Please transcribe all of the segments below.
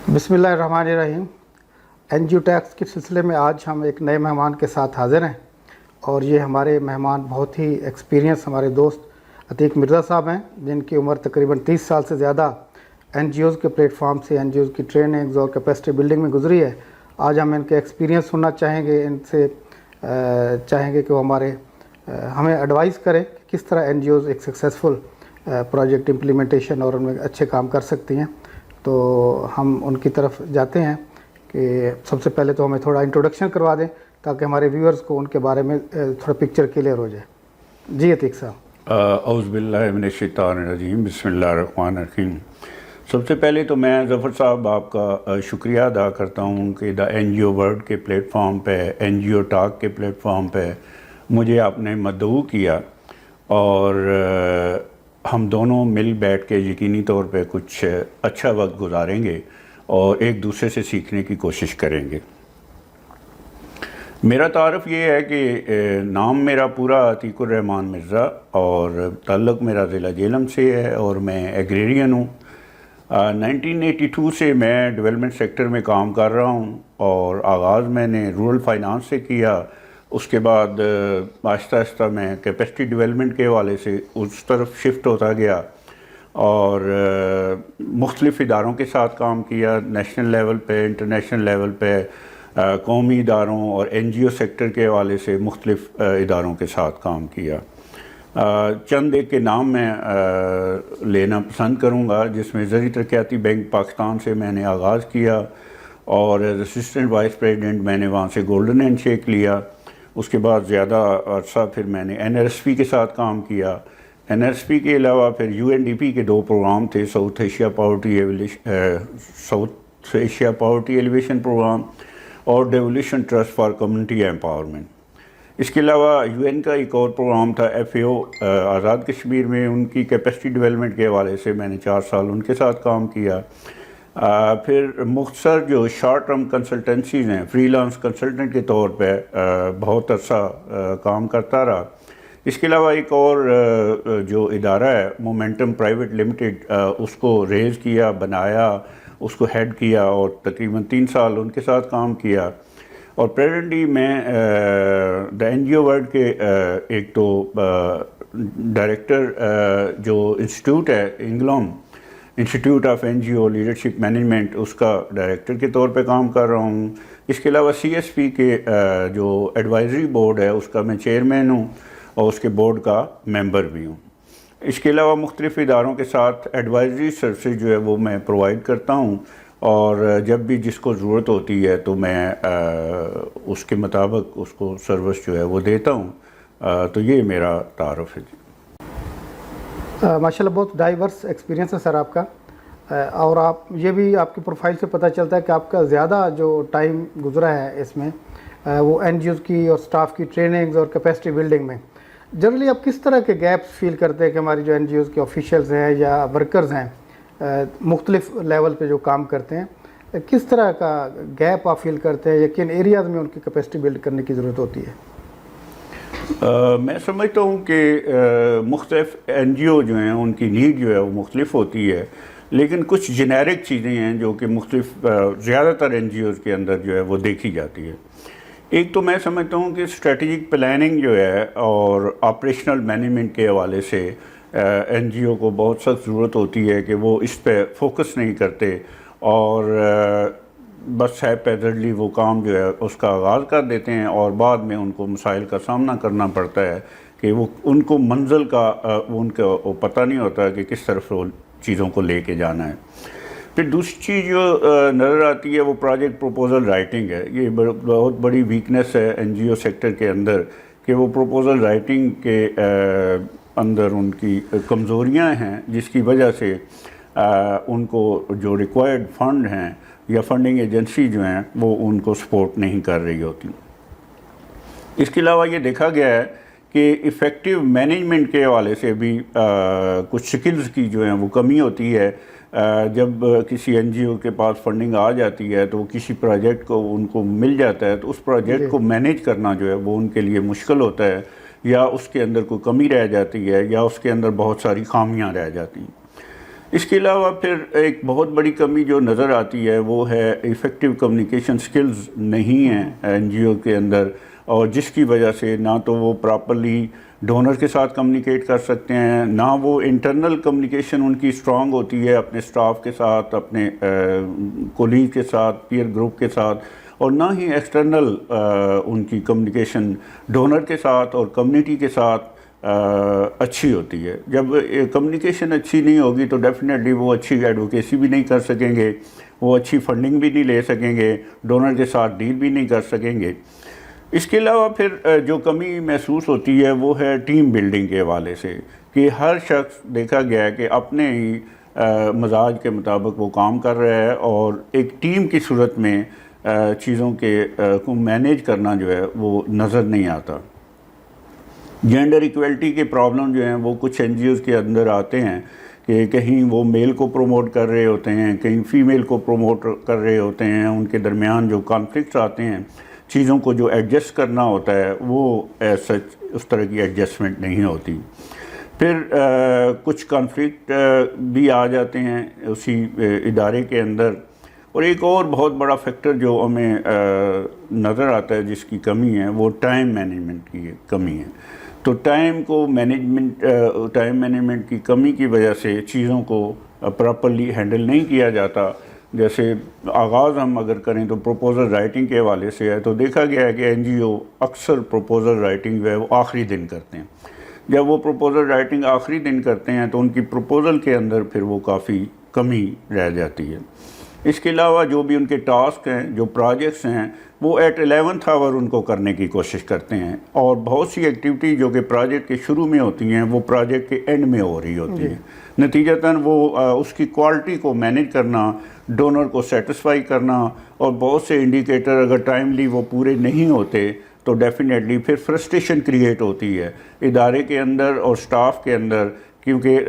بسم اللہ الرحمن الرحیم۔ این جی او ٹیکس کے سلسلے میں آج ہم ایک نئے مہمان کے ساتھ حاضر ہیں، اور یہ ہمارے مہمان بہت ہی ایکسپیرینس ہمارے دوست عتیق مرزا صاحب ہیں، جن کی عمر تقریباً 30 سال سے زیادہ این جی اوز کے پلیٹ فارم سے این جی اوز کی ٹریننگز اور کیپیسٹی بلڈنگ میں گزری ہے۔ آج ہم ان کے ایکسپیرینس سننا چاہیں گے، ان سے چاہیں گے کہ وہ ہمیں ایڈوائز کریں کہ کس طرح این جی اوز ایک سکسیزفل پروجیکٹ امپلیمنٹیشن اور ان میں اچھے کام کر سکتی ہیں۔ تو ہم ان کی طرف جاتے ہیں کہ سب سے پہلے تو ہمیں تھوڑا انٹروڈکشن کروا دیں تاکہ ہمارے ویورز کو ان کے بارے میں تھوڑا پکچر کلیئر ہو جائے۔ جی عتیق صاحب۔ اعوذ باللہ من الشیطان الرجیم، بسم اللہ الرحمن الرحیم۔ سب سے پہلے تو میں ظفر صاحب آپ کا شکریہ ادا کرتا ہوں کہ دا این جی او ورلڈ کے پلیٹ فارم پہ، این جی او ٹاک کے پلیٹ فارم پہ مجھے آپ نے مدعو کیا، اور ہم دونوں مل بیٹھ کے یقینی طور پہ کچھ اچھا وقت گزاریں گے اور ایک دوسرے سے سیکھنے کی کوشش کریں گے۔ میرا تعارف یہ ہے کہ نام میرا پورا عتیق الرحمان مرزا، اور تعلق میرا ضلع جہلم سے ہے، اور میں ایگریرین ہوں۔ 1982 سے میں ڈیولپمنٹ سیکٹر میں کام کر رہا ہوں، اور آغاز میں نے رورل فائنانس سے کیا۔ اس کے بعد آہستہ آہستہ میں کیپیسٹی ڈیولپمنٹ کے حوالے سے اس طرف شفٹ ہوتا گیا، اور مختلف اداروں کے ساتھ کام کیا، نیشنل لیول پہ، انٹرنیشنل لیول پہ، قومی اداروں اور این جی او سیکٹر کے حوالے سے مختلف اداروں کے ساتھ کام کیا۔ چند ایک کے نام میں لینا پسند کروں گا، جس میں زرعی ترقیاتی بینک پاکستان سے میں نے آغاز کیا، اور ایز اسسٹنٹ وائس پریزیڈنٹ میں نے وہاں سے گولڈن ہینڈ شیک لیا۔ اس کے بعد زیادہ عرصہ پھر میں نے این ایس پی کے ساتھ کام کیا۔ این ایس پی کے علاوہ پھر یو این ڈی پی کے 2 پروگرام تھے، South Asia poverty alleviation program اور devolution trust for community empowerment. اس کے علاوہ یو این کا ایک اور پروگرام تھا ایف اے او آزاد کشمیر میں، ان کی کیپیسٹی ڈیولپمنٹ کے حوالے سے میں نے 4 سال ان کے ساتھ کام کیا۔ پھر مختصر جو شارٹ ٹرم کنسلٹنسیز ہیں، فری لانس کنسلٹنٹ کے طور پہ بہت عرصہ کام کرتا رہا۔ اس کے علاوہ ایک اور جو ادارہ ہے مومنٹم پرائیویٹ لمیٹڈ، اس کو ریز کیا، بنایا، اس کو ہیڈ کیا، اور تقریباً 3 سال ان کے ساتھ کام کیا۔ اور پریزنٹلی میں دا این جی او ورلڈ کے ایک تو ڈائریکٹر جو انسٹیٹیوٹ ہے انگلوم institute of N G O leadership management, اس کا ڈائریکٹر کے طور پہ کام کر رہا ہوں۔ اس کے علاوہ سی ایس پی کے جو ایڈوائزری بورڈ ہے اس کا میں چیئرمین ہوں، اور اس کے بورڈ کا ممبر بھی ہوں۔ اس کے علاوہ مختلف اداروں کے ساتھ ایڈوائزری سروسز جو ہے وہ میں پرووائڈ کرتا ہوں، اور جب بھی جس کو ضرورت ہوتی ہے تو میں اس کے مطابق اس کو سروس جو ہے وہ دیتا ہوں۔ تو یہ میرا تعارف ہے۔ ماشاء اللہ بہت ڈائیورس ایکسپیرینس ہے سر آپ کا، اور یہ بھی آپ کی پروفائل سے پتہ چلتا ہے کہ آپ کا زیادہ جو ٹائم گزرا ہے اس میں وہ این جی اوز کی اور سٹاف کی ٹریننگز اور کیپیسٹی بلڈنگ میں۔ جنرلی آپ کس طرح کے گیپس فیل کرتے ہیں کہ ہماری جو این جی اوز کے آفیشیلز ہیں یا ورکرز ہیں مختلف لیول پہ جو کام کرتے ہیں، کس طرح کا گیپ آپ فیل کرتے ہیں یا کن ایریاز میں ان کی کیپیسٹی بلڈ کرنے کی ضرورت ہوتی ہے؟ میں سمجھتا ہوں کہ مختلف این جی او جو ہیں ان کی نیڈ جو ہے وہ مختلف ہوتی ہے، لیکن کچھ جنیرک چیزیں ہیں جو کہ مختلف زیادہ تر این جی اوز کے اندر جو ہے وہ دیکھی جاتی ہے۔ ایک تو میں سمجھتا ہوں کہ اسٹریٹجک پلاننگ جو ہے اور آپریشنل مینجمنٹ کے حوالے سے این جی او کو بہت سخت ضرورت ہوتی ہے کہ وہ اس پہ فوکس نہیں کرتے، اور بس ہے پیدرلی وہ کام جو ہے اس کا آغاز کر دیتے ہیں، اور بعد میں ان کو مسائل کا سامنا کرنا پڑتا ہے کہ وہ ان کو منزل کا ان کو پتہ نہیں ہوتا کہ کس طرف چیزوں کو لے کے جانا ہے۔ پھر دوسری چیز جو نظر آتی ہے وہ پروجیکٹ پروپوزل رائٹنگ ہے۔ یہ بہت بڑی ویکنیس ہے این جی او سیکٹر کے اندر کہ وہ پروپوزل رائٹنگ کے اندر ان کی کمزوریاں ہیں، جس کی وجہ سے ان کو جو ریکوائرڈ فنڈ ہیں یا فنڈنگ ایجنسی جو ہیں وہ ان کو سپورٹ نہیں کر رہی ہوتی۔ اس کے علاوہ یہ دیکھا گیا ہے کہ ایفیکٹو مینجمنٹ کے حوالے سے بھی کچھ سکلز کی جو ہیں وہ کمی ہوتی ہے۔ جب کسی این جی او کے پاس فنڈنگ آ جاتی ہے تو وہ کسی پروجیکٹ کو ان کو مل جاتا ہے، تو اس پروجیکٹ کو مینیج کرنا جو ہے وہ ان کے لیے مشکل ہوتا ہے، یا اس کے اندر کوئی کمی رہ جاتی ہے، یا اس کے اندر بہت ساری خامیاں رہ جاتی ہیں۔ اس کے علاوہ پھر ایک بہت بڑی کمی جو نظر آتی ہے وہ ہے ایفیکٹو کمیونیکیشن سکلز نہیں ہیں این جی او کے اندر، اور جس کی وجہ سے نہ تو وہ پراپرلی ڈونر کے ساتھ کمیونیکیٹ کر سکتے ہیں، نہ وہ انٹرنل کمیونیکیشن ان کی سٹرانگ ہوتی ہے اپنے سٹاف کے ساتھ، اپنے کولیگ کے ساتھ، پیئر گروپ کے ساتھ، اور نہ ہی ایکسٹرنل ان کی کمیونیکیشن ڈونر کے ساتھ اور کمیونٹی کے ساتھ اچھی ہوتی ہے۔ جب کمیونیکیشن اچھی نہیں ہوگی تو ڈیفینیٹلی وہ اچھی ایڈوکیسی بھی نہیں کر سکیں گے، وہ اچھی فنڈنگ بھی نہیں لے سکیں گے، ڈونر کے ساتھ ڈیل بھی نہیں کر سکیں گے۔ اس کے علاوہ پھر جو کمی محسوس ہوتی ہے وہ ہے ٹیم بلڈنگ کے حوالے سے، کہ ہر شخص دیکھا گیا ہے کہ اپنے ہی مزاج کے مطابق وہ کام کر رہا ہے، اور ایک ٹیم کی صورت میں چیزوں کو مینیج کرنا جو ہے وہ نظر نہیں آتا۔ جینڈر ایکویلٹی کے پرابلم جو ہیں وہ کچھ این جی اوز کے اندر آتے ہیں کہ کہیں وہ میل کو پروموٹ کر رہے ہوتے ہیں، کہیں فیمیل کو پروموٹ کر رہے ہوتے ہیں، ان کے درمیان جو کانفلکٹس آتے ہیں، چیزوں کو جو ایڈجسٹ کرنا ہوتا ہے وہ ایز سچ اس طرح کی ایڈجسٹمنٹ نہیں ہوتی۔ پھر کچھ کانفلکٹ بھی آ جاتے ہیں اسی ادارے کے اندر۔ اور ایک اور بہت بڑا فیکٹر جو ہمیں نظر آتا ہے جس کی کمی ہے وہ ٹائم مینجمنٹ کی کمی ہے۔ تو ٹائم مینجمنٹ کی کمی کی وجہ سے چیزوں کو پراپرلی ہینڈل نہیں کیا جاتا۔ جیسے آغاز ہم اگر کریں تو پروپوزل رائٹنگ کے حوالے سے ہے، تو دیکھا گیا ہے کہ این جی او اکثر پروپوزل رائٹنگ جو ہے وہ آخری دن کرتے ہیں۔ جب وہ پروپوزل رائٹنگ آخری دن کرتے ہیں تو ان کی پروپوزل کے اندر پھر وہ کافی کمی رہ جاتی ہے۔ اس کے علاوہ جو بھی ان کے ٹاسک ہیں، جو پروجیکٹس ہیں، وہ ایٹ 11th آور ان کو کرنے کی کوشش کرتے ہیں، اور بہت سی ایکٹیویٹی جو کہ پروجیکٹ کے شروع میں ہوتی ہیں وہ پروجیکٹ کے اینڈ میں ہو رہی ہوتی ہیں۔ نتیجتاً وہ اس کی کوالٹی کو مینیج کرنا، ڈونر کو سیٹسفائی کرنا، اور بہت سے انڈیکیٹر اگر ٹائملی وہ پورے نہیں ہوتے تو ڈیفینیٹلی پھر فرسٹریشن کریٹ ہوتی ہے ادارے کے اندر اور سٹاف کے اندر، کیونکہ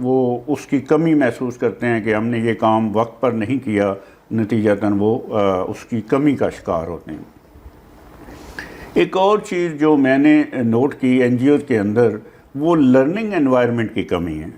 وہ اس کی کمی محسوس کرتے ہیں کہ ہم نے یہ کام وقت پر نہیں کیا، نتیجتاً وہ اس کی کمی کا شکار ہوتے ہیں۔ ایک اور چیز جو میں نے نوٹ کی این جی اوز کے اندر وہ لرننگ انوائرمنٹ کی کمی ہے۔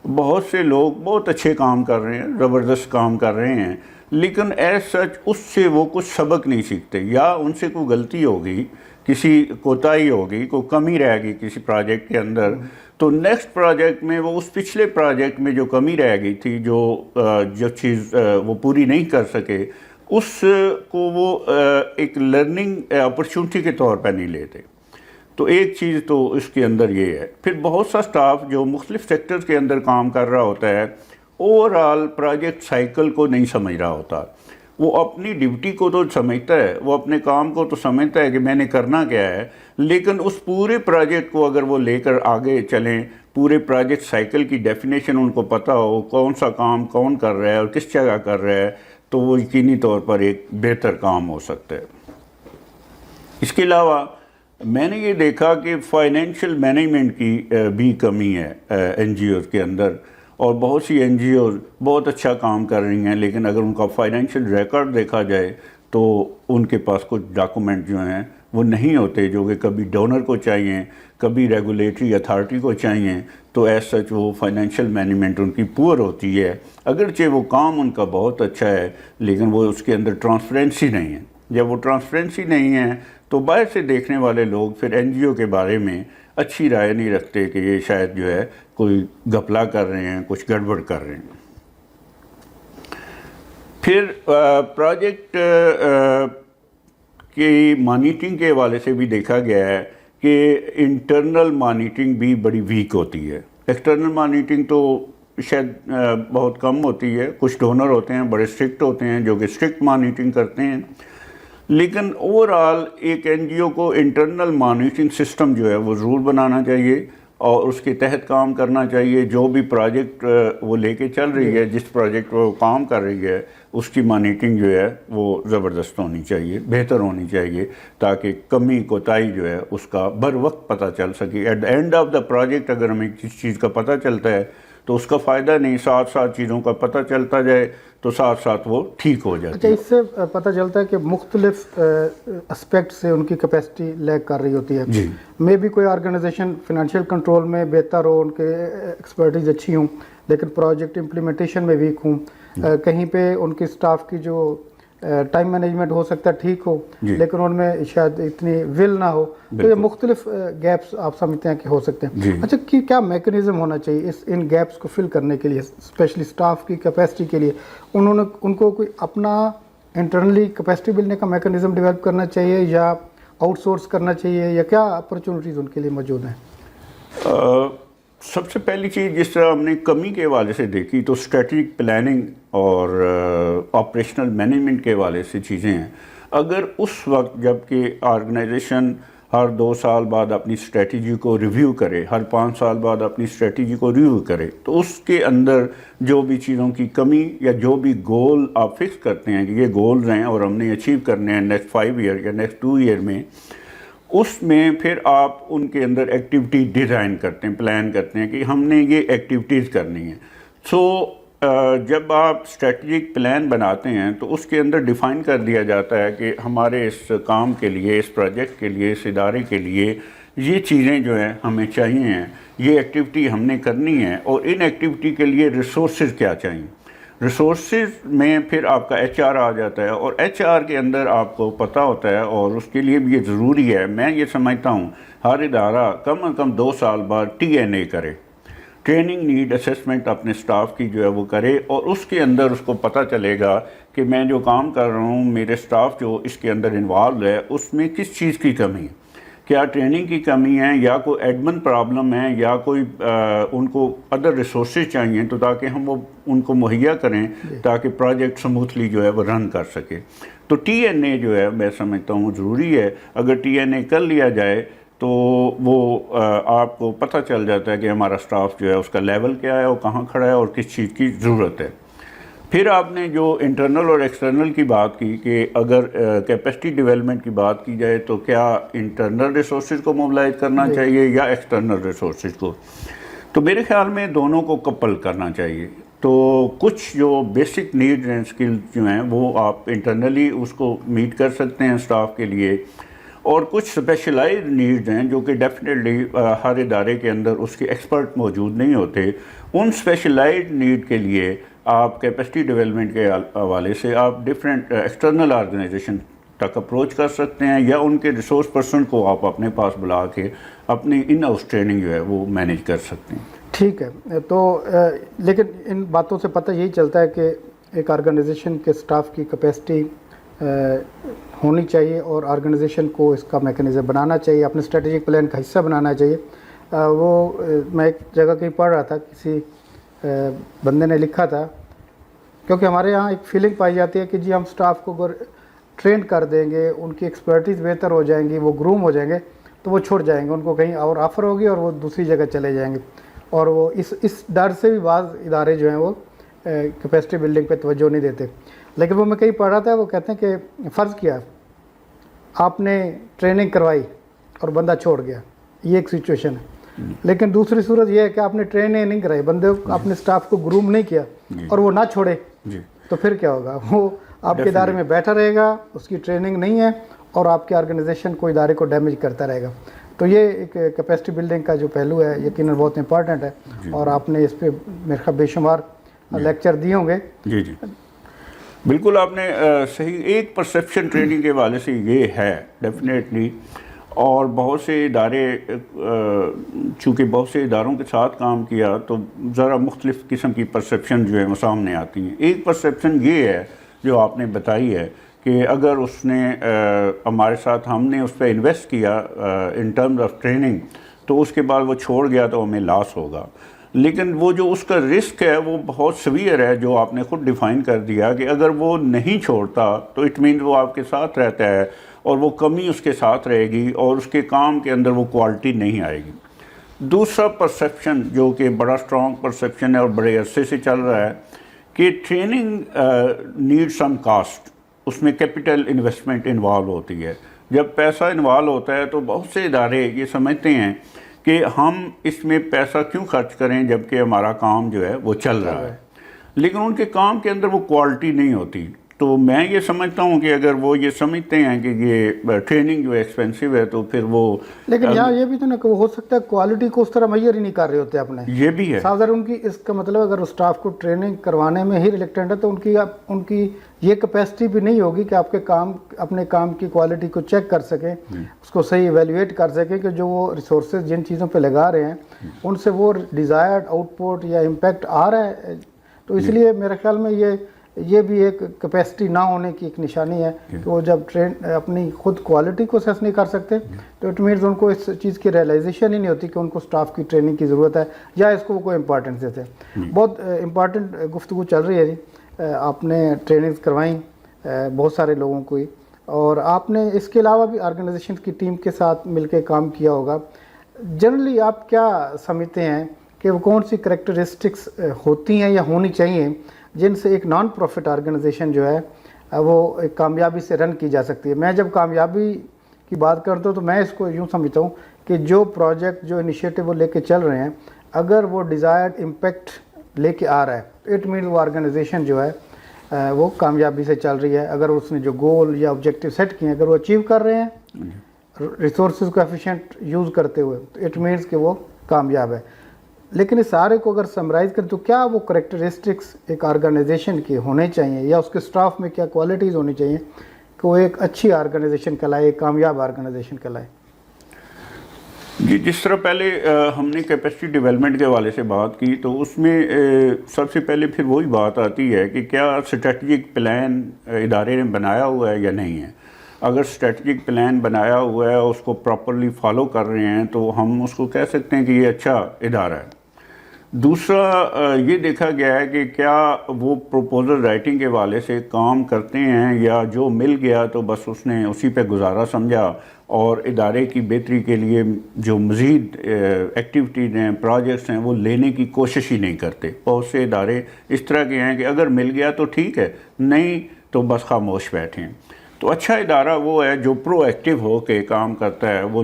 بہت سے لوگ بہت اچھے کام کر رہے ہیں، زبردست کام کر رہے ہیں، لیکن ایز سچ اس سے وہ کچھ سبق نہیں سیکھتے، یا ان سے کوئی غلطی ہوگی، کسی کوتاہی ہوگی، کوئی کمی رہے گی کسی پروجیکٹ کے اندر، تو نیکسٹ پروجیکٹ میں وہ اس پچھلے پروجیکٹ میں جو کمی رہ گئی تھی، جو چیز وہ پوری نہیں کر سکے، اس کو وہ ایک لرننگ اپرچونٹی کے طور پہ نہیں لیتے۔ تو ایک چیز تو اس کے اندر یہ ہے۔ پھر بہت سا سٹاف جو مختلف سیکٹرز کے اندر کام کر رہا ہوتا ہے، اوورآل پروجیکٹ سائیکل کو نہیں سمجھ رہا ہوتا۔ وہ اپنی ڈیوٹی کو تو سمجھتا ہے، وہ اپنے کام کو تو سمجھتا ہے کہ میں نے کرنا کیا ہے، لیکن اس پورے پروجیکٹ کو اگر وہ لے کر آگے چلیں، پورے پروجیکٹ سائیکل کی ڈیفینیشن ان کو پتہ ہو، کون سا کام کون کر رہا ہے اور کس جگہ کر رہا ہے، تو وہ یقینی طور پر ایک بہتر کام ہو سکتا ہے۔ اس کے علاوہ میں نے یہ دیکھا کہ فائنینشیل مینجمنٹ کی بھی کمی ہے این جی اوز کے اندر، اور بہت سی این جی اوز بہت اچھا کام کر رہی ہیں، لیکن اگر ان کا فائنینشیل ریکارڈ دیکھا جائے تو ان کے پاس کچھ ڈاکومنٹ جو ہیں وہ نہیں ہوتے، جو کہ کبھی ڈونر کو چاہیے، کبھی ریگولیٹری اتھارٹی کو چاہیے، تو ایز سچ وہ فائنینشیل مینجمنٹ ان کی پور ہوتی ہے۔ اگرچہ وہ کام ان کا بہت اچھا ہے، لیکن وہ اس کے اندر ٹرانسپیرنسی نہیں ہے۔ جب وہ ٹرانسپیرنسی نہیں ہے تو باہر سے دیکھنے والے لوگ پھر این جی او کے بارے میں اچھی رائے نہیں رکھتے کہ یہ شاید جو ہے کوئی گھپلا کر رہے ہیں، کچھ گڑبڑ کر رہے ہیں۔ پھر پروجیکٹ کی مانیٹرنگ کے حوالے سے بھی دیکھا گیا ہے کہ انٹرنل مانیٹرنگ بھی بڑی ویک ہوتی ہے۔ ایکسٹرنل مانیٹرنگ تو شاید بہت کم ہوتی ہے، کچھ ڈونر ہوتے ہیں بڑے اسٹرکٹ ہوتے ہیں جو کہ اسٹرکٹ مانیٹرنگ کرتے ہیں، لیکن اوورآل ایک این جی او کو انٹرنل مانیٹرنگ سسٹم جو ہے وہ ضرور بنانا چاہیے، اور اس کے تحت کام کرنا چاہیے۔ جو بھی پروجیکٹ وہ لے کے چل رہی ہے، جس پروجیکٹ وہ کام کر رہی ہے، اس کی مانیٹرنگ جو ہے وہ زبردست ہونی چاہیے، بہتر ہونی چاہیے، تاکہ کمی کوتاہی جو ہے اس کا بر وقت پتہ چل سکے۔ At the end of the project اگر ہمیں کسی چیز کا پتہ چلتا ہے تو اس کا فائدہ نہیں، ساتھ ساتھ چیزوں کا پتہ چلتا جائے تو ساتھ ساتھ وہ ٹھیک ہو جاتی ہے۔ اچھا، اس سے پتہ چلتا ہے کہ مختلف اسپیکٹ سے ان کی کیپیسٹی لیک کر رہی ہوتی ہے۔ جی، میں بھی کوئی آرگنائزیشن فنانشیل کنٹرول میں بہتر ہو، ان کے ایکسپرٹیز اچھی ہوں، لیکن پروجیکٹ امپلیمنٹیشن میں ویک ہوں. کہیں پہ ان کی اسٹاف کی جو ٹائم مینجمنٹ ہو سکتا ہے ٹھیک ہو, لیکن ان میں شاید اتنی ول نہ ہو, تو یہ مختلف گیپس آپ سمجھتے ہیں کہ ہو سکتے ہیں. اچھا, کیا میکنزم ہونا چاہیے ان گیپس کو فل کرنے کے لیے, اسپیشلی اسٹاف کی کیپیسٹی کے لیے؟ ان کو کوئی اپنا انٹرنلی کیپیسٹی بلڈنگ کا میکنزم ڈیولپ کرنا چاہیے یا آؤٹ سورس کرنا چاہیے, یا کیا اپرچونیٹیز ان کے لیے موجود ہیں؟ سب سے پہلی چیز جس طرح ہم نے کمی کے حوالے سے دیکھی تو اسٹریٹجک پلاننگ اور آپریشنل مینجمنٹ کے حوالے سے چیزیں ہیں. اگر اس وقت جب کہ آرگنائزیشن ہر 2 سال بعد اپنی اسٹریٹجی کو ریویو کرے, ہر 5 سال بعد اپنی اسٹریٹجی کو ریویو کرے, تو اس کے اندر جو بھی چیزوں کی کمی یا جو بھی گول آپ فکس کرتے ہیں کہ یہ گولز ہیں اور ہم نے اچیو کرنے ہیں نیکسٹ 5 ایئر یا نیکسٹ 2 ایئر میں, اس میں پھر آپ ان کے اندر ایکٹیویٹی ڈیزائن کرتے ہیں, پلان کرتے ہیں کہ ہم نے یہ ایکٹیویٹیز کرنی ہیں. جب آپ اسٹریٹجک پلان بناتے ہیں تو اس کے اندر ڈیفائن کر دیا جاتا ہے کہ ہمارے اس کام کے لیے, اس پروجیکٹ کے لیے, اس ادارے کے لیے یہ چیزیں جو ہیں ہمیں چاہیے ہیں, یہ ایکٹیویٹی ہم نے کرنی ہے, اور ان ایکٹیویٹی کے لیے ریسورسز کیا چاہیے. ریسورسز میں پھر آپ کا ایچ آر آ جاتا ہے, اور ایچ آر کے اندر آپ کو پتہ ہوتا ہے, اور اس کے لیے بھی یہ ضروری ہے, میں یہ سمجھتا ہوں ہر ادارہ کم از کم 2 سال بعد TNA کرے, ٹریننگ نیڈ اسیسمنٹ اپنے سٹاف کی جو ہے وہ کرے, اور اس کے اندر اس کو پتہ چلے گا کہ میں جو کام کر رہا ہوں, میرے سٹاف جو اس کے اندر انوالو ہے, اس میں کس چیز کی کمی ہے, کیا ٹریننگ کی کمی ہے, یا کوئی ایڈمن پرابلم ہے, یا کوئی ان کو ادر ریسورسز چاہیے, تو تاکہ ہم وہ ان کو مہیا کریں تاکہ پروجیکٹ سموتھلی جو ہے وہ رن کر سکے. تو TNA جو ہے میں سمجھتا ہوں ضروری ہے. اگر TNA کر لیا جائے تو وہ آپ کو پتہ چل جاتا ہے کہ ہمارا سٹاف جو ہے اس کا لیول کیا ہے, وہ کہاں کھڑا ہے, اور کس چیز کی ضرورت ہے. پھر آپ نے جو انٹرنل اور ایکسٹرنل کی بات کی کہ اگر کیپیسٹی ڈیولپمنٹ کی بات کی جائے تو کیا انٹرنل ریسورسز کو موبلائز کرنا چاہیے یا ایکسٹرنل ریسورسز کو, تو میرے خیال میں دونوں کو کپل کرنا چاہیے. تو کچھ جو بیسک نیڈز اینڈ اسکلز جو ہیں وہ آپ انٹرنلی اس کو میٹ کر سکتے ہیں اسٹاف کے لیے, اور کچھ اسپیشلائزڈ نیڈز ہیں جو کہ ڈیفینیٹلی ہر ادارے کے اندر اس کے ایکسپرٹ موجود نہیں ہوتے. ان اسپیشلائزڈ نیڈ کے لیے آپ کیپیسٹی ڈیولپمنٹ کے حوالے سے آپ ڈفرینٹ ایکسٹرنل آرگنائزیشن تک اپروچ کر سکتے ہیں, یا ان کے ریسورس پرسن کو آپ اپنے پاس بلا کے اپنی ان ہاؤس ٹریننگ جو ہے وہ مینیج کر سکتے ہیں. ٹھیک ہے. تو لیکن ان باتوں سے پتہ یہی چلتا ہے کہ ایک آرگنائزیشن کے سٹاف کی کیپیسٹی ہونی چاہیے, اور آرگنائزیشن کو اس کا میکنزم بنانا چاہیے, اپنے اسٹریٹجک پلان کا حصہ بنانا چاہیے. میں ایک جگہ کہیں پڑھ رہا تھا, کسی بندے نے لکھا تھا, کیونکہ ہمارے یہاں ایک فیلنگ پائی جاتی ہے کہ جی ہم سٹاف کو اگر ٹرین کر دیں گے, ان کی ایکسپرٹیز بہتر ہو جائیں گی, وہ گروم ہو جائیں گے, تو وہ چھوڑ جائیں گے, ان کو کہیں اور آفر ہوگی اور وہ دوسری جگہ چلے جائیں گے. اور وہ اس ڈر سے بھی بعض ادارے جو ہیں وہ کیپیسٹی بلڈنگ پہ توجہ نہیں دیتے. لیکن وہ میں کہیں پڑھ رہا تھا, وہ کہتے ہیں کہ فرض کیا آپ نے ٹریننگ کروائی اور بندہ چھوڑ گیا, یہ ایک سچویشن ہے. لیکن دوسری صورت یہ ہے کہ آپ نے ٹریننگ نہیں کرائی, بندے اپنے سٹاف کو گروم نہیں کیا, اور وہ نہ چھوڑے, تو پھر کیا ہوگا؟ وہ آپ کے ادارے میں بیٹھا رہے گا, اس کی ٹریننگ نہیں ہے, اور آپ کے آرگنائزیشن کو, ادارے کو ڈیمیج کرتا رہے گا. تو یہ ایک کیپیسٹی بلڈنگ کا جو پہلو ہے یقیناً بہت امپورٹنٹ ہے, اور آپ نے اس پہ میرے خیال بے شمار لیکچر دیے ہوں گے. جی بالکل, آپ نے صحیح. ایک پرسیپشن ٹریننگ کے حوالے سے یہ ہے ڈیفینیٹلی, اور بہت سے ادارے, چونکہ بہت سے اداروں کے ساتھ کام کیا تو ذرا مختلف قسم کی پرسیپشن جو ہے وہ سامنے آتی ہیں. ایک پرسیپشن یہ ہے جو آپ نے بتائی ہے کہ اگر اس نے ہمارے ساتھ, ہم نے اس پہ انویسٹ کیا ان ٹرمز آف ٹریننگ, تو اس کے بعد وہ چھوڑ گیا تو ہمیں لاس ہوگا. لیکن وہ جو اس کا رسک ہے وہ بہت سیویئر ہے, جو آپ نے خود ڈیفائن کر دیا کہ اگر وہ نہیں چھوڑتا تو اٹ مینز وہ آپ کے ساتھ رہتا ہے, اور وہ کمی اس کے ساتھ رہے گی, اور اس کے کام کے اندر وہ کوالٹی نہیں آئے گی. دوسرا پرسیپشن جو کہ بڑا اسٹرانگ پرسیپشن ہے اور بڑے عرصے سے چل رہا ہے کہ ٹریننگ نیڈ سم کاسٹ, اس میں کیپٹل انویسٹمنٹ انوالو ہوتی ہے. جب پیسہ انوالو ہوتا ہے تو بہت سے ادارے یہ سمجھتے ہیں کہ ہم اس میں پیسہ کیوں خرچ کریں جب کہ ہمارا کام جو ہے وہ چل رہا ہے, لیکن ان کے کام کے اندر وہ کوالٹی نہیں ہوتی. تو میں یہ سمجھتا ہوں کہ اگر وہ یہ سمجھتے ہیں کہ یہ ٹریننگ جو ایکسپینسو ہے تو پھر وہ لیکن یہاں یہ بھی تو نا کہ ہو سکتا ہے کوالٹی کو اس طرح میئر ہی نہیں کر رہے ہوتے اپنے. یہ بھی ہے صاحب ذرا ان کی اس کا مطلب اگر اسٹاف کو ٹریننگ کروانے میں ہی ریلیکٹنٹ ہے تو ان کی یہ کیپیسٹی بھی نہیں ہوگی کہ آپ کے اپنے کام کی کوالٹی کو چیک کر سکیں, اس کو صحیح ایویلیویٹ کر سکیں کہ جو وہ ریسورسز جن چیزوں پہ لگا رہے ہیں ان سے وہ ڈیزائرڈ آؤٹ پٹ یا امپیکٹ آ رہا ہے. تو اس لیے میرے خیال میں یہ بھی ایک کیپیسٹی نہ ہونے کی ایک نشانی ہے کہ وہ جب اپنی خود کوالٹی کو اسیس نہیں کر سکتے تو اٹ مینز ان کو اس چیز کی ریئلائزیشن ہی نہیں ہوتی کہ ان کو سٹاف کی ٹریننگ کی ضرورت ہے یا اس کو وہ کوئی امپورٹنس دیتے. بہت امپورٹنٹ گفتگو چل رہی ہے جی. آپ نے ٹریننگز کروائیں بہت سارے لوگوں کو ہی, اور آپ نے اس کے علاوہ بھی آرگنائزیشن کی ٹیم کے ساتھ مل کے کام کیا ہوگا. جنرلی آپ کیا سمجھتے ہیں کہ وہ کون سی کریکٹرسٹکس ہوتی ہیں یا ہونی چاہیے جن سے ایک نان پروفٹ آرگنائزیشن جو ہے وہ ایک کامیابی سے رن کی جا سکتی ہے؟ میں جب کامیابی کی بات کرتا ہوں تو میں اس کو یوں سمجھتا ہوں کہ جو پروجیکٹ جو انیشیٹو وہ لے کے چل رہے ہیں اگر وہ ڈیزائرڈ امپیکٹ لے کے آ رہا ہے اٹ مین وہ آرگنائزیشن جو ہے وہ کامیابی سے چل رہی ہے. اگر اس نے جو گول یا آبجیکٹیو سیٹ کیے ہیں اگر وہ اچیو کر رہے ہیں ریسورسز کو ایفیشینٹ یوز کرتے ہوئے تو اٹ مینس کہ وہ کامیاب ہے. لیکن اس سارے کو اگر سمرائز کریں تو کیا وہ کریکٹرسٹکس ایک آرگنائزیشن کے ہونے چاہیے یا اس کے سٹاف میں کیا کوالٹیز ہونی چاہیے کہ وہ ایک اچھی آرگنائزیشن کہلائے, ایک کامیاب آرگنائزیشن کہلائے؟ جی, جس طرح پہلے ہم نے کیپیسٹی ڈیولپمنٹ کے حوالے سے بات کی تو اس میں سب سے پہلے پھر وہی بات آتی ہے کہ کیا اسٹریٹجک پلان ادارے نے بنایا ہوا ہے یا نہیں ہے. اگر اسٹریٹجک پلان بنایا ہوا ہے اس کو پراپرلی فالو کر رہے ہیں تو ہم اس کو کہہ سکتے ہیں کہ یہ اچھا ادارہ ہے. دوسرا یہ دیکھا گیا ہے کہ کیا وہ پروپوزل رائٹنگ کے حوالے سے کام کرتے ہیں یا جو مل گیا تو بس اس نے اسی پہ گزارا سمجھا اور ادارے کی بہتری کے لیے جو مزید ایکٹیویٹیز ہیں پروجیکٹس ہیں وہ لینے کی کوشش ہی نہیں کرتے. بہت سے ادارے اس طرح کے ہیں کہ اگر مل گیا تو ٹھیک ہے, نہیں تو بس خاموش بیٹھیں. تو اچھا ادارہ وہ ہے جو پرو ایکٹیو ہو کے کام کرتا ہے, وہ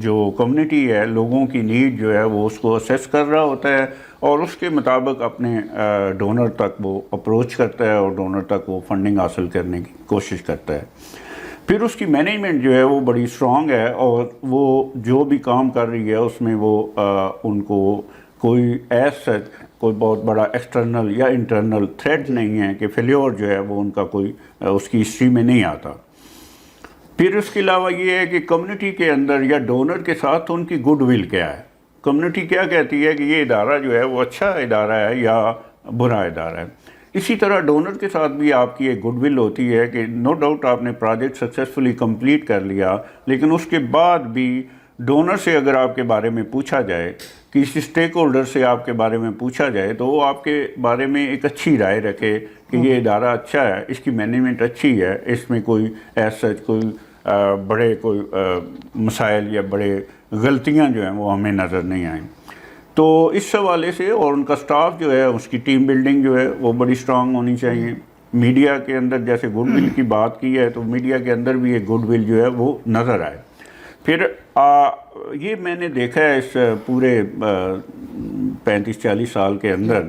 جو کمیونٹی ہے لوگوں کی نیڈ جو ہے وہ اس کو اسیس کر رہا ہوتا ہے اور اس کے مطابق اپنے ڈونر تک وہ اپروچ کرتا ہے اور ڈونر تک وہ فنڈنگ حاصل کرنے کی کوشش کرتا ہے. پھر اس کی مینجمنٹ جو ہے وہ بڑی اسٹرانگ ہے اور وہ جو بھی کام کر رہی ہے اس میں وہ ان کو کوئی ایسا کوئی بہت بڑا ایکسٹرنل یا انٹرنل تھریٹ نہیں ہے کہ فیلیور جو ہے وہ ان کا کوئی اس کی ہسٹری میں نہیں آتا. پھر اس کے علاوہ یہ ہے کہ کمیونٹی کے اندر یا ڈونر کے ساتھ ان کی گڈ ول کیا ہے, کمیونٹی کیا کہتی ہے کہ یہ ادارہ جو ہے وہ اچھا ادارہ ہے یا برا ادارہ ہے. اسی طرح ڈونر کے ساتھ بھی آپ کی ایک گڈ ول ہوتی ہے کہ نو ڈاؤٹ آپ نے پروجیکٹ سکسیسفلی کمپلیٹ کر لیا, لیکن اس کے بعد بھی ڈونر سے اگر آپ کے بارے میں پوچھا جائے, کسی اسٹیک ہولڈر سے آپ کے بارے میں پوچھا جائے تو وہ آپ کے بارے میں ایک اچھی رائے رکھے کہ یہ ادارہ اچھا ہے, اس کی مینجمنٹ اچھی ہے, اس میں کوئی ایسا کوئی بڑے کوئی مسائل یا بڑے غلطیاں جو ہیں وہ ہمیں نظر نہیں آئیں. تو اس حوالے سے اور ان کا سٹاف جو ہے اس کی ٹیم بلڈنگ جو ہے وہ بڑی اسٹرانگ ہونی چاہیے. میڈیا کے اندر جیسے گڈ ول کی بات کی ہے تو میڈیا کے اندر بھی ایک گڈ ول جو ہے وہ نظر آئے. پھر یہ میں نے دیکھا ہے اس پورے 35-40 سال کے اندر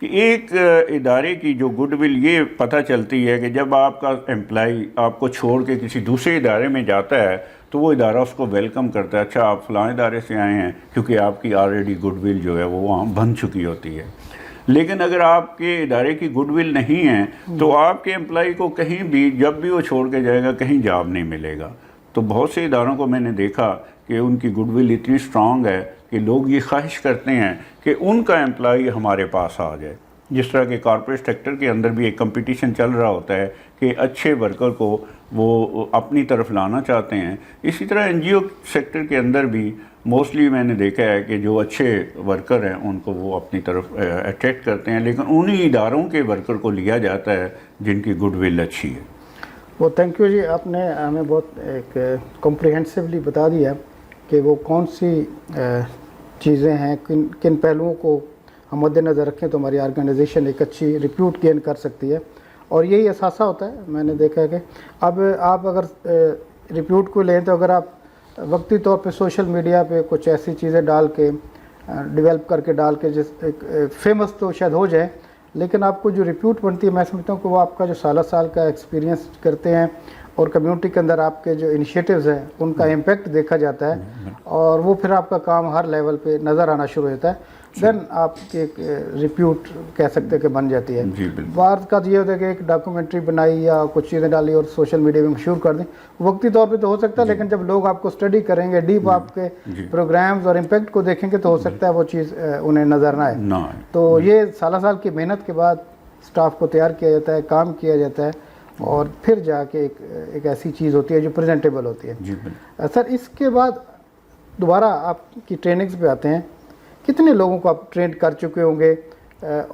کہ ایک ادارے کی جو گڈ ول یہ پتہ چلتی ہے کہ جب آپ کا امپلائی آپ کو چھوڑ کے کسی دوسرے ادارے میں جاتا ہے تو وہ ادارہ اس کو ویلکم کرتا ہے, اچھا آپ فلاں ادارے سے آئے ہیں, کیونکہ آپ کی آلریڈی گڈ ول جو ہے وہ وہاں بن چکی ہوتی ہے. لیکن اگر آپ کے ادارے کی گڈ ول نہیں ہے تو آپ کے امپلائی کو کہیں بھی جب بھی وہ چھوڑ کے جائے گا کہیں جاب نہیں ملے گا. تو بہت سے اداروں کو میں نے دیکھا کہ ان کی گڈ ول اتنی اسٹرانگ ہے کہ لوگ یہ خواہش کرتے ہیں کہ ان کا امپلائی ہمارے پاس آ جائے. جس طرح کہ کارپوریٹ سیکٹر کے اندر بھی ایک کمپٹیشن چل رہا ہوتا ہے کہ اچھے ورکر کو وہ اپنی طرف لانا چاہتے ہیں, اسی طرح این جی او سیکٹر کے اندر بھی موسٹلی میں نے دیکھا ہے کہ جو اچھے ورکر ہیں ان کو وہ اپنی طرف اٹریکٹ کرتے ہیں, لیکن انہی اداروں کے ورکر کو لیا جاتا ہے جن کی گڈ ول اچھی ہے. وہ تھینک یو جی, آپ نے ہمیں بہت ایک کمپریہنسولی بتا دیا کہ وہ کون سی چیزیں ہیں, کن پہلوؤں کو ہم مد نظر رکھیں تو ہماری آرگنائزیشن ایک اچھی ریپیوٹ گین کر سکتی ہے. اور یہی اثاثہ ہوتا ہے. میں نے دیکھا ہے کہ اب آپ اگر ریپیوٹ کو لیں تو اگر آپ وقتی طور پہ سوشل میڈیا پہ کچھ ایسی چیزیں ڈال کے ڈیولپ کر کے ڈال کے جس ایک فیمس تو شاید ہو جائے, لیکن آپ کو جو ریپیوٹ بنتی ہے میں سمجھتا ہوں کہ وہ آپ کا جو سال کا ایکسپیرینس کرتے ہیں اور کمیونٹی کے اندر آپ کے جو انیشیٹوز ہیں ان کا امپیکٹ دیکھا جاتا ہے اور وہ پھر آپ کا کام ہر لیول پہ نظر آنا شروع ہوتا ہے، دین آپ کی ایک ریپیوٹ کہہ سکتے کہ بن جاتی ہے۔ جی بالکل۔ بعض کا یہ ہوتا ہے کہ ایک ڈاکومنٹری بنائی یا کچھ چیزیں ڈالی اور سوشل میڈیا میں مشہور کر دیں، وقتی طور پہ تو ہو سکتا ہے، لیکن جب لوگ آپ کو اسٹڈی کریں گے، ڈیپ آپ کے پروگرامز اور امپیکٹ کو دیکھیں گے تو ہو سکتا ہے وہ چیز انہیں نظر نہ آئے۔ تو یہ سال کی محنت کے بعد اسٹاف کو تیار کیا جاتا ہے، کام کیا جاتا ہے اور پھر جا کے ایک ایسی چیز ہوتی ہے جو پریزنٹیبل ہوتی ہے۔ سر اس کے بعد دوبارہ آپ کی ٹریننگز پہ آتے ہیں، کتنے لوگوں کو آپ ٹرین کر چکے ہوں گے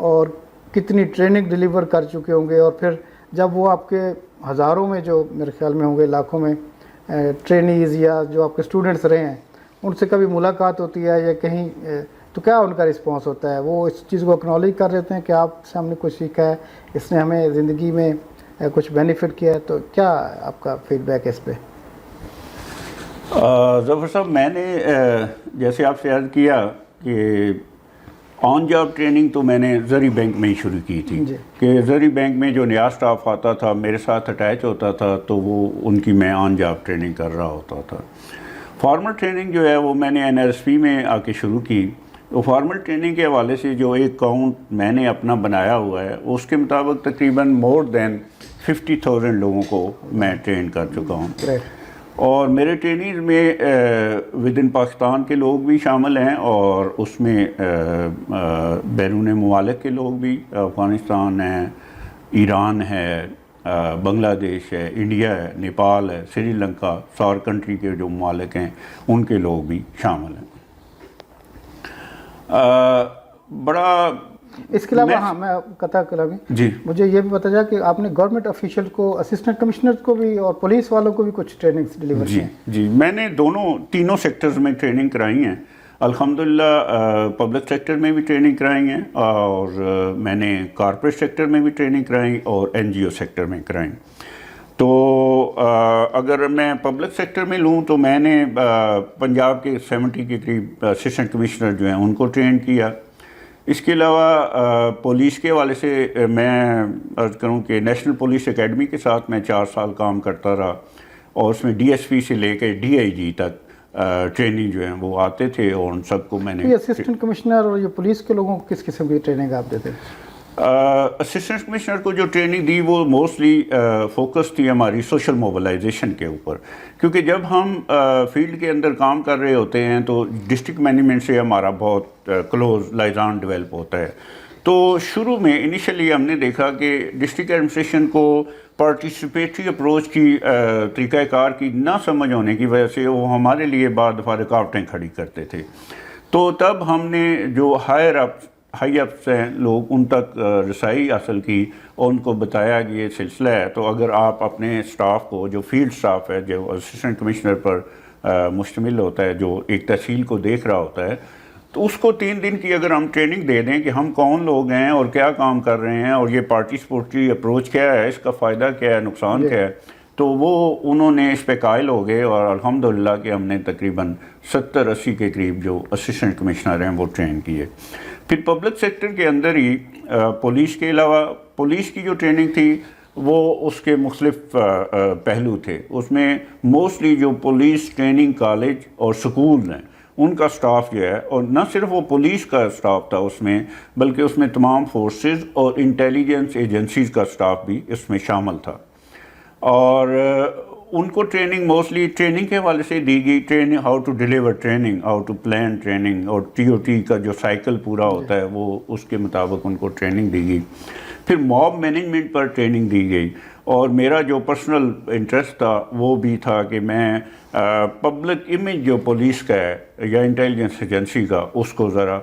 اور کتنی ٹریننگ ڈیلیور کر چکے ہوں گے، اور پھر جب وہ آپ کے ہزاروں میں جو میرے خیال میں ہوں گے، لاکھوں میں ٹرینیز یا جو آپ کے اسٹوڈنٹس رہے ہیں ان سے کبھی ملاقات ہوتی ہے یا کہیں، تو کیا ان کا رسپانس ہوتا ہے؟ وہ اس چیز کو اکنالج کر رہتے ہیں کہ آپ سے ہم نے کچھ سیکھا ہے، اس نے ہمیں زندگی میں کچھ بینیفٹ کیا ہے، تو کیا آپ کا فیڈ بیک ہے اس پہ؟ ظفر صاحب، میں نے جیسے آپ سے عرض کیا کہ آن جاب ٹریننگ تو میں نے زری بینک میں ہی شروع کی تھی کہ زری بینک میں جو نیا اسٹاف آتا تھا میرے ساتھ اٹیچ ہوتا تھا تو وہ ان کی میں آن جاب ٹریننگ کر رہا ہوتا تھا۔ فارمل ٹریننگ جو ہے وہ میں نے NRSP میں آ کے شروع کی۔ تو فارمل ٹریننگ کے حوالے سے جو ایک کاؤنٹ میں نے اپنا بنایا ہوا ہے اس کے مطابق تقریباً مور دین 50,000 لوگوں کو میں ٹرین کر چکا ہوں، اور میرے ٹرینیز میں ود ان پاکستان کے لوگ بھی شامل ہیں اور اس میں بیرون ممالک کے لوگ بھی، افغانستان ہے، ایران ہے، بنگلہ دیش ہے، انڈیا ہے، نیپال ہے، سری لنکا، سار کنٹری کے جو ممالک ہیں ان کے لوگ بھی شامل ہیں۔ بڑا اس کے علاوہ ہاں میں قطع کرامی جی مجھے یہ بھی بتا جائے کہ آپ نے گورنمنٹ آفیشیل کو، اسسٹنٹ کمشنر کو بھی اور پولیس والوں کو بھی کچھ ٹریننگز ڈیلیور کی ہیں؟ جی میں نے تینوں سیکٹرز میں ٹریننگ کرائی ہیں الحمدللہ۔ پبلک سیکٹر میں بھی ٹریننگ کرائی ہیں اور میں نے کارپوریٹ سیکٹر میں بھی ٹریننگ کرائی اور NGO سیکٹر میں کرائی۔ تو اگر میں پبلک سیکٹر میں لوں تو میں نے پنجاب کے 70 کے قریب اسسٹنٹ کمشنر جو ہیں ان کو ٹرین کیا۔ اس کے علاوہ پولیس کے حوالے سے میں عرض کروں کہ نیشنل پولیس اکیڈمی کے ساتھ میں 4 سال کام کرتا رہا اور اس میں DSP سے لے کے DIG تک ٹریننگ جو ہیں وہ آتے تھے اور ان سب کو میں نے۔ اسسٹنٹ کمشنر اور یہ پولیس کے لوگوں کو کس قسم کی ٹریننگ آپ دیتے ہیں؟ اسسٹنٹ کمشنر کو جو ٹریننگ دی وہ موسٹلی فوکس تھی ہماری سوشل موبلائزیشن کے اوپر، کیونکہ جب ہم فیلڈ کے اندر کام کر رہے ہوتے ہیں تو ڈسٹرکٹ مینجمنٹ سے ہمارا بہت کلوز لائزان ڈیولپ ہوتا ہے۔ تو شروع میں انیشلی ہم نے دیکھا کہ ڈسٹرکٹ ایڈمنسٹریشن کو پارٹیسپیٹری اپروچ کی طریقہ کار کی نہ سمجھ ہونے کی وجہ سے وہ ہمارے لیے بعض دفعہ رکاوٹیں کھڑی کرتے تھے۔ تو تب ہم نے جو ہائی اپس ہیں لوگ ان تک رسائی حاصل کی اور ان کو بتایا کہ یہ سلسلہ ہے، تو اگر آپ اپنے اسٹاف کو، جو فیلڈ اسٹاف ہے جو اسسٹنٹ کمشنر پر مشتمل ہوتا ہے، جو ایک تحصیل کو دیکھ رہا ہوتا ہے، تو اس کو 3 دن کی اگر ہم ٹریننگ دے دیں کہ ہم کون لوگ ہیں اور کیا کام کر رہے ہیں اور یہ پارٹیسپیٹری اپروچ کیا ہے، اس کا فائدہ کیا ہے، نقصان کیا ہے، تو وہ انہوں نے اس پہ قائل ہو گئے اور الحمدللہ کہ ہم نے تقریباً 70-80 کے قریب جو اسسٹنٹ کمشنر ہیں وہ ٹرین کیے۔ پھر پبلک سیکٹر کے اندر ہی پولیس کے علاوہ پولیس کی جو ٹریننگ تھی وہ اس کے مختلف پہلو تھے۔ اس میں موسٹلی جو پولیس ٹریننگ کالج اور سکول ہیں ان کا سٹاف جو ہے، اور نہ صرف وہ پولیس کا سٹاف تھا اس میں، بلکہ اس میں تمام فورسز اور انٹیلیجنس ایجنسیز کا سٹاف بھی اس میں شامل تھا، اور ان کو ٹریننگ موسٹلی ٹریننگ کے حوالے سے دی گئی، training how to deliver training, how to plan training, اور TOT کا جو سائیکل پورا ہوتا ہے وہ اس کے مطابق ان کو ٹریننگ دی گئی۔ پھر موب مینجمنٹ پر ٹریننگ دی گئی، اور میرا جو پرسنل انٹرسٹ تھا وہ بھی تھا کہ میں پبلک امیج جو پولیس کا ہے یا انٹیلیجنس ایجنسی کا اس کو ذرا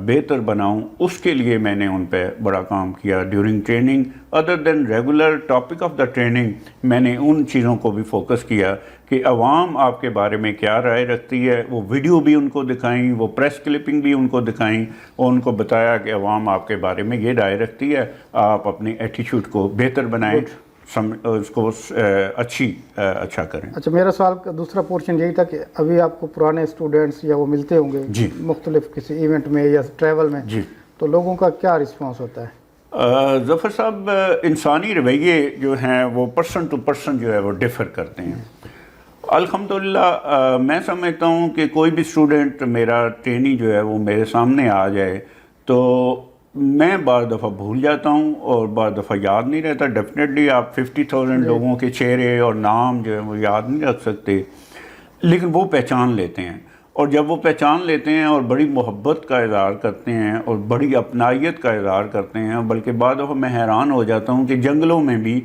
بہتر بناؤں، اس کے لیے میں نے ان پہ بڑا کام کیا during training. Other than regular topic of the training میں نے ان چیزوں کو بھی فوکس کیا کہ عوام آپ کے بارے میں کیا رائے رکھتی ہے، وہ ویڈیو بھی ان کو دکھائیں، وہ پریس کلپنگ بھی ان کو دکھائیں، اور ان کو بتایا کہ عوام آپ کے بارے میں یہ رائے رکھتی ہے، آپ اپنی ایٹیچیوڈ کو بہتر بنائیں، اس کو اچھا کریں۔ اچھا، میرا سوال کا دوسرا پورشن یہی تھا کہ ابھی آپ کو پرانے اسٹوڈنٹس یا وہ ملتے ہوں گے جی مختلف کسی ایونٹ میں یا ٹریول میں، جی تو لوگوں کا کیا رسپانس ہوتا ہے؟ ظفر صاحب، انسانی رویے جو ہیں وہ پرسن ٹو پرسن جو ہے وہ ڈیفر کرتے ہیں. الحمدللہ میں سمجھتا ہوں کہ کوئی بھی اسٹوڈنٹ میرا ٹرینی جو ہے وہ میرے سامنے آ جائے تو میں بعض دفعہ بھول جاتا ہوں اور بعض دفعہ یاد نہیں رہتا. ڈیفینیٹلی آپ 50,000 لوگوں کے چہرے اور نام جو ہے وہ یاد نہیں رکھ سکتے، لیکن وہ پہچان لیتے ہیں. اور جب وہ پہچان لیتے ہیں اور بڑی محبت کا اظہار کرتے ہیں اور بڑی اپنائیت کا اظہار کرتے ہیں، بلکہ بعض دفعہ میں حیران ہو جاتا ہوں کہ جنگلوں میں بھی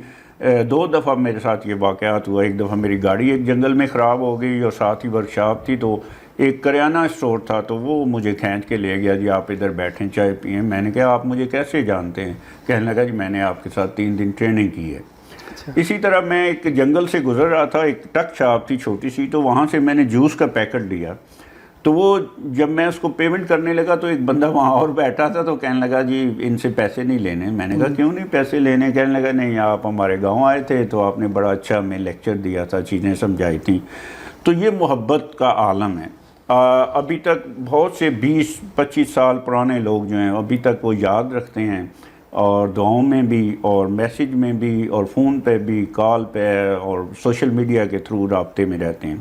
2 دفعہ میرے ساتھ یہ واقعات ہوا. ایک دفعہ میری گاڑی ایک جنگل میں خراب ہو گئی اور ساتھ ہی ورکشاپ تھی، تو ایک کریانہ اسٹور تھا تو وہ مجھے کھینچ کے لے گیا، جی آپ ادھر بیٹھیں چائے پئیں. میں نے کہا آپ مجھے کیسے جانتے ہیں؟ کہنے لگا جی میں نے آپ کے ساتھ 3 دن ٹریننگ کی ہے. اسی طرح میں ایک جنگل سے گزر رہا تھا، ایک ٹک شاپ تھی چھوٹی سی، تو وہاں سے میں نے جوس کا پیکٹ لیا. تو وہ جب میں اس کو پیمنٹ کرنے لگا تو ایک بندہ وہاں اور بیٹھا تھا، تو کہنے لگا جی ان سے پیسے نہیں لینے. میں نے کہا کیوں نہیں پیسے لینے؟ کہنے لگا نہیں آپ ہمارے گاؤں آئے تھے تو آپ نے بڑا اچھا ہمیں لیکچر دیا تھا، چیزیں سمجھائی تھیں. تو یہ محبت کا عالم ہے. ابھی تک بہت سے 20-25 سال پرانے لوگ جو ہیں ابھی تک وہ یاد رکھتے ہیں، اور دعاؤں میں بھی اور میسیج میں بھی اور فون پہ بھی، کال پہ اور سوشل میڈیا کے تھرو رابطے میں رہتے ہیں.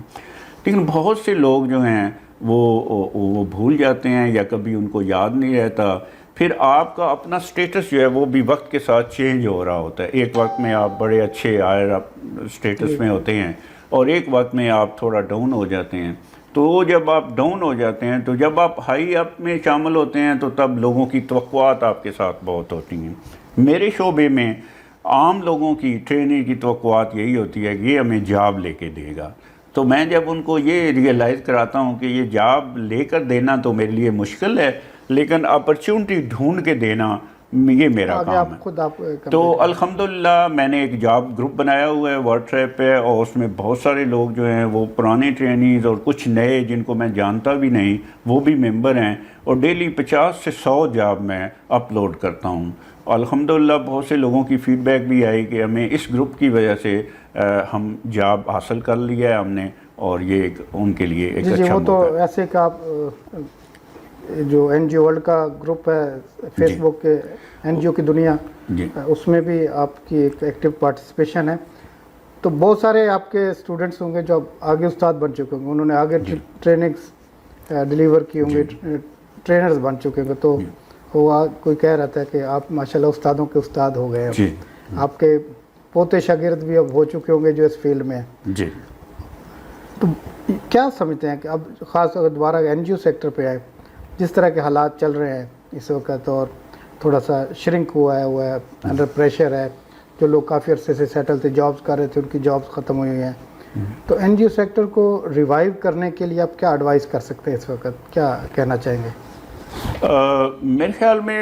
لیکن بہت سے لوگ جو ہیں وہ بھول جاتے ہیں یا کبھی ان کو یاد نہیں رہتا. پھر آپ کا اپنا سٹیٹس جو ہے وہ بھی وقت کے ساتھ چینج ہو رہا ہوتا ہے. ایک وقت میں آپ بڑے اچھے ہائر سٹیٹس میں ہوتے ہیں اور ایک وقت میں آپ تھوڑا ڈاؤن ہو جاتے ہیں. تو جب آپ ڈاؤن ہو جاتے ہیں، تو جب آپ ہائی اپ میں شامل ہوتے ہیں تو تب لوگوں کی توقعات آپ کے ساتھ بہت ہوتی ہیں. میرے شعبے میں عام لوگوں کی ٹریننگ کی توقعات یہی ہوتی ہے کہ یہ ہمیں جاب لے کے دے گا. تو میں جب ان کو یہ ریئلائز کراتا ہوں کہ یہ جاب لے کر دینا تو میرے لیے مشکل ہے، لیکن اپرچونٹی ڈھونڈ کے دینا یہ میرا کام ہے. تو الحمدللہ میں نے ایک جاب گروپ بنایا ہوا ہے واٹس ایپ پہ، اور اس میں بہت سارے لوگ جو ہیں وہ پرانے ٹرینیز اور کچھ نئے جن کو میں جانتا بھی نہیں وہ بھی ممبر ہیں، اور ڈیلی 50 سے 100 جاب میں اپلوڈ کرتا ہوں. الحمدللہ بہت سے لوگوں کی فیڈ بیک بھی آئی کہ ہمیں اس گروپ کی وجہ سے ہم جاب حاصل کر لیا ہے ہم نے، اور یہ ان کے لیے ایک اچھا وہ تو ایسے کہ آپ جو این جی او ورلڈ کا گروپ ہے فیس بک کے این جی او کی دنیا، اس میں بھی آپ کی ایک ایکٹیو پارٹیسپیشن ہے. تو بہت سارے آپ کے اسٹوڈنٹس ہوں گے جو آگے استاد بن چکے ہوں گے، انہوں نے آگے ٹریننگس ڈیلیور کی ہوں گے، ٹرینرز بن چکے ہوں گے. تو وہ کوئی کہہ رہا تھا کہ آپ ماشاءاللہ استادوں کے استاد ہو گئے ہیں. آپ کے پوتے شاگرد بھی اب ہو چکے ہوں گے جو اس فیلڈ میں ہیں. جی تو کیا سمجھتے ہیں کہ اب خاص اگر دوبارہ این جی او سیکٹر پہ آئے، جس طرح کے حالات چل رہے ہیں اس وقت اور تھوڑا سا شرنک ہوا ہے انڈر پریشر ہے، جو لوگ کافی عرصے سے سیٹل تھے، جابز کر رہے تھے، ان کی جابز ختم ہوئی ہیں، تو این جی او سیکٹر کو ریوائیو کرنے کے لیے آپ کیا ایڈوائز کر سکتے ہیں اس وقت، کیا کہنا چاہیں گے؟ میرے خیال میں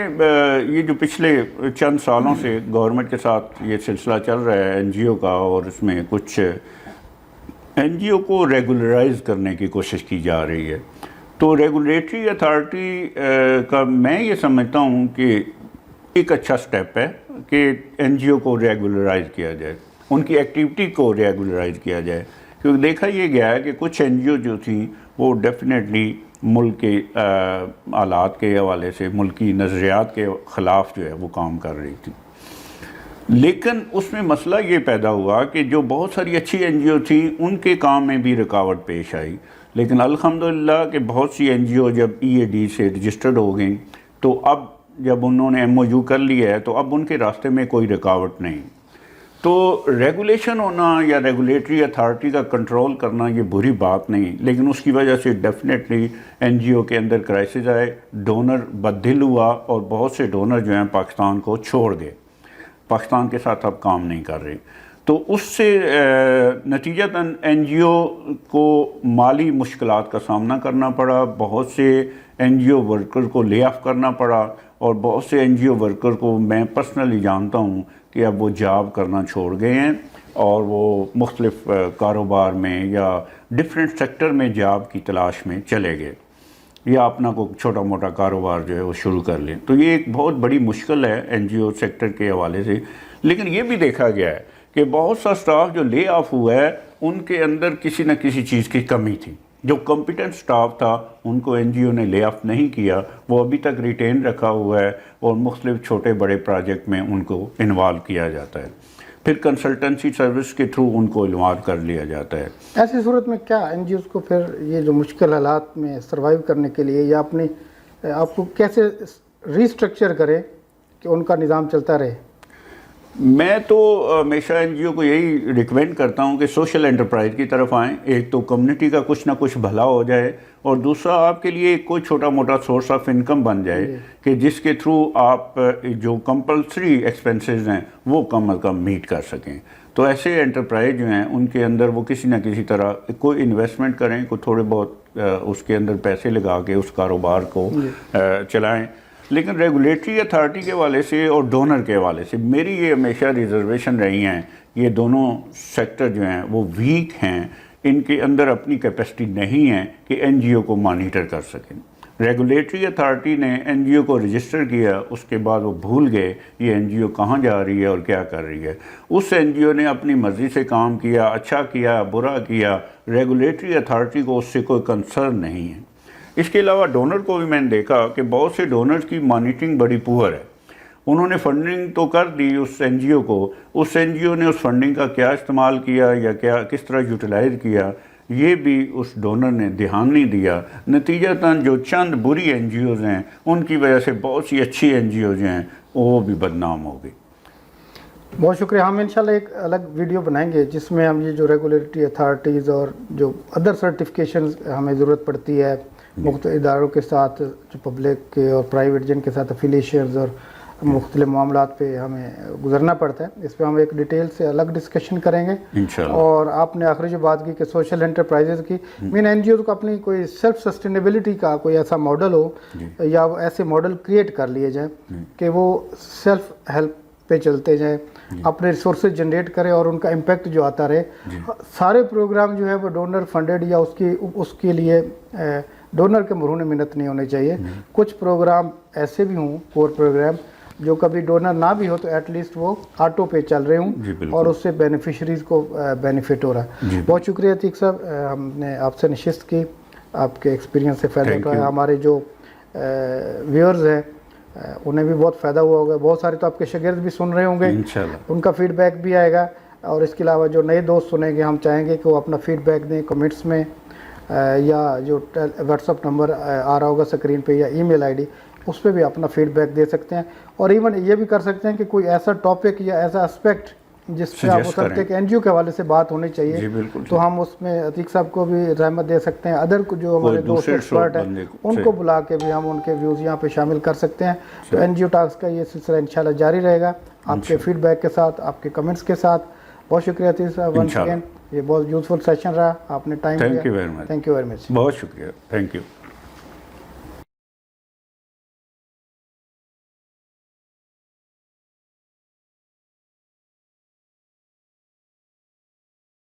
یہ جو پچھلے چند سالوں سے گورنمنٹ کے ساتھ یہ سلسلہ چل رہا ہے این جی او کا، اور اس میں کچھ این جی او کو ریگولرائز کرنے کی کوشش کی جا رہی ہے. تو ریگولیٹری اتھارٹی کا میں یہ سمجھتا ہوں کہ ایک اچھا سٹیپ ہے کہ این جی او کو ریگولرائز کیا جائے، ان کی ایکٹیویٹی کو ریگولرائز کیا جائے. کیونکہ دیکھا یہ گیا ہے کہ کچھ این جی او جو تھیں وہ ڈیفینیٹلی ملک کے حالات کے حوالے سے، ملکی نظریات کے خلاف جو ہے وہ کام کر رہی تھی. لیکن اس میں مسئلہ یہ پیدا ہوا کہ جو بہت ساری اچھی این جی او تھیں ان کے کام میں بھی رکاوٹ پیش آئی. لیکن الحمدللہ کہ بہت سی این جی او جب ای اے ڈی سے رجسٹرڈ ہو گئیں، تو اب جب انہوں نے ایم او یو کر لیا ہے تو اب ان کے راستے میں کوئی رکاوٹ نہیں. تو ریگولیشن ہونا یا ریگولیٹری اتھارٹی کا کنٹرول کرنا یہ بری بات نہیں، لیکن اس کی وجہ سے ڈیفینیٹلی این جی او کے اندر کرائسس آئے، ڈونر بددل ہوا، اور بہت سے ڈونر جو ہیں پاکستان کو چھوڑ گئے، پاکستان کے ساتھ اب کام نہیں کر رہے. تو اس سے نتیجتاً این جی او کو مالی مشکلات کا سامنا کرنا پڑا، بہت سے این جی او ورکر کو لے آف کرنا پڑا، اور بہت سے این جی او ورکر کو میں پرسنلی جانتا ہوں کہ اب وہ جاب کرنا چھوڑ گئے ہیں اور وہ مختلف کاروبار میں یا ڈیفرنٹ سیکٹر میں جاب کی تلاش میں چلے گئے، یا اپنا کوئی چھوٹا موٹا کاروبار جو ہے وہ شروع کر لیں. تو یہ ایک بہت بڑی مشکل ہے این جی او سیکٹر کے حوالے سے. لیکن یہ بھی دیکھا گیا ہے کہ بہت سا سٹاف جو لے آف ہوا ہے ان کے اندر کسی نہ کسی چیز کی کمی تھی. جو کمپیٹنٹ سٹاف تھا ان کو این جی او نے لے آف نہیں کیا، وہ ابھی تک ریٹین رکھا ہوا ہے اور مختلف چھوٹے بڑے پروجیکٹ میں ان کو انوالو کیا جاتا ہے، پھر کنسلٹنسی سروس کے تھرو ان کو انوالو کر لیا جاتا ہے۔ ایسی صورت میں کیا این جی اوز کو پھر یہ جو مشکل حالات میں سروائیو کرنے کے لیے یا اپنی آپ کو کیسے ریسٹرکچر کرے کہ ان کا نظام چلتا رہے؟ میں تو ہمیشہ این جی او کو یہی ریکمینڈ کرتا ہوں کہ سوشل انٹرپرائز کی طرف آئیں، ایک تو کمیونٹی کا کچھ نہ کچھ بھلا ہو جائے اور دوسرا آپ کے لیے کوئی چھوٹا موٹا سورس آف انکم بن جائے کہ جس کے تھرو آپ جو کمپلسری ایکسپنسز ہیں وہ کم از کم میٹ کر سکیں۔ تو ایسے انٹرپرائز جو ہیں ان کے اندر وہ کسی نہ کسی طرح کوئی انویسٹمنٹ کریں، کوئی تھوڑے بہت اس کے اندر پیسے لگا کے اس کاروبار کو چلائیں۔ لیکن ریگولیٹری اتھارٹی کے حوالے سے اور ڈونر کے حوالے سے میری یہ ہمیشہ ریزرویشن رہی ہیں، یہ دونوں سیکٹر جو ہیں وہ ویک ہیں، ان کے اندر اپنی کیپیسٹی نہیں ہے کہ این جی او کو مانیٹر کر سکیں۔ ریگولیٹری اتھارٹی نے این جی او کو رجسٹر کیا، اس کے بعد وہ بھول گئے یہ این جی او کہاں جا رہی ہے اور کیا کر رہی ہے۔ اس این جی او نے اپنی مرضی سے کام کیا، اچھا کیا برا کیا، ریگولیٹری اتھارٹی کو اس سے کوئی کنسرن نہیں ہے۔ اس کے علاوہ ڈونر کو بھی میں نے دیکھا کہ بہت سے ڈونرز کی مانیٹرنگ بڑی پور ہے، انہوں نے فنڈنگ تو کر دی اس این جی او کو، اس این جی او نے اس فنڈنگ کا کیا استعمال کیا یا کس طرح یوٹیلائز کیا یہ بھی اس ڈونر نے دھیان نہیں دیا۔ نتیجتاً جو چند بری این جی اوز ہیں ان کی وجہ سے بہت سی اچھی این جی اوز ہیں وہ بھی بدنام ہو گئی۔ بہت شکریہ۔ ہم انشاءاللہ ایک الگ ویڈیو بنائیں گے جس میں ہم یہ جو ریگولیٹری اتھارٹیز اور جو ادر سرٹیفکیشنز ہمیں ضرورت پڑتی ہے مختلف اداروں کے ساتھ، جو پبلک کے اور پرائیویٹ جن کے ساتھ افیلیشنز اور مختلف معاملات پہ ہمیں گزرنا پڑتا ہے، اس پہ ہم ایک ڈیٹیل سے الگ ڈسکشن کریں گے انشاءاللہ۔ اور آپ نے آخری جو بات کی کہ سوشل انٹرپرائزز کی مین این جی اوز کو اپنی کوئی سیلف سسٹینیبلٹی کا کوئی ایسا ماڈل ہو یا ایسے ماڈل کریٹ کر لیے جائیں کہ وہ سیلف ہیلپ پہ چلتے جائیں، اپنے ریسورسز جنریٹ کرے اور ان کا امپیکٹ جو آتا رہے۔ سارے پروگرام جو ہے وہ ڈونر فنڈڈ یا اس کے لیے ڈونر کے مرہون منت نہیں ہونے چاہیے۔ کچھ پروگرام ایسے بھی ہوں کور پروگرام جو کبھی ڈونر نہ بھی ہو تو ایٹ لیسٹ وہ آٹو پہ چل رہے ہوں اور اس سے بینیفیشریز کو بینیفٹ ہو رہا ہے۔ بہت شکریہ عتیق صاحب، ہم نے آپ سے نشست کی، آپ کے ایکسپیرینس سے فائدہ اٹھایا، ہمارے جو ویورز ہیں انہیں بھی بہت فائدہ ہوا ہوگا، بہت سارے تو آپ کے شاگرد بھی سن رہے ہوں گے، ان کا فیڈ بیک بھی آئے گا، اور اس کے علاوہ جو نئے دوست سنیں گے ہم چاہیں گے کہ وہ اپنا فیڈ بیک دیں کمنٹس میں، یا جو واٹس ایپ نمبر آ رہا ہوگا اسکرین پہ یا ای میل آئی ڈی اس پہ بھی اپنا فیڈ بیک دے سکتے ہیں، اور ایون یہ بھی کر سکتے ہیں کہ کوئی ایسا ٹاپک یا ایسا اسپیکٹ جس پہ آپ سمجھتے ہیں کہ این جی او کے حوالے سے بات ہونی چاہیے تو ہم اس میں عتیق صاحب کو بھی رحمت دے سکتے ہیں، ادر جو ہمارے دوست ایکسپرٹ ہیں ان کو بلا کے بھی ہم ان کے ویوز یہاں پہ شامل کر سکتے ہیں۔ تو این جی او ٹاکس کا یہ سلسلہ انشاءاللہ جاری رہے گا آپ کے فیڈ بیک کے ساتھ، آپ کے کمنٹس کے ساتھ۔ بہت شکریہ عتیق صاحب، ونس اگین یہ بہت یوزفل سیشن رہا، آپ نے ٹائم دیا، تھینک یو ویری مچ۔ بہت شکریہ، تھینک یو۔